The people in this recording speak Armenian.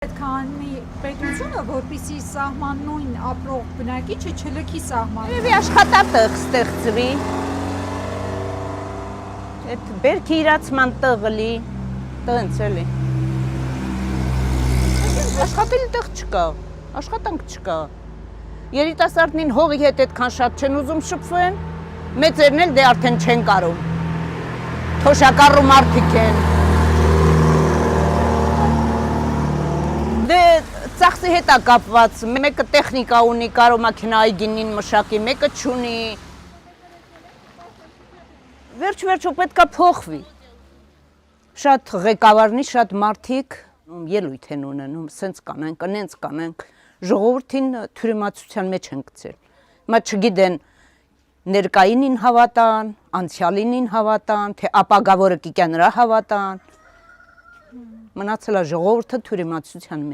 Քանի պետությունը, որպեսզի սահմաննույն ապրող բնակիչը չլքի սահմանը։ Երևի աշխատատեղ ստեղծվի, այդ բերքի իրացման տեղ լի, տենց էլի։ Աշխատելի տեղ չկա, աշխատանք չկա։ Երիտասարդներին հողի հետ այդքան շատ չեն ուզում շփվեն, մեծերն էլ դե արդեն չեն կարում։ Թոշակառու մարդիկ են։ Դե ծախսի հետ է կապված, մեկը տեխնիկա ունի, կարող մաքինա այգինին մշակի, մեկը չունի։ Վերջ-վերջո պետք է փոխվի։ Շատ ղեկավարնի, շատ մարդիկ ելույթ են ունենում, սենց կանենք, նենց կանենք, ժողովրդին թյուրիմացության մեջ են գցել։ Հիմա չգիտեն ներկայինին հավատան, անցյալինին հավատան, թե ապագա որը կիկա նրա հավատան։ Մնացել է ժողովուրդը թյուրիմացության մեջ։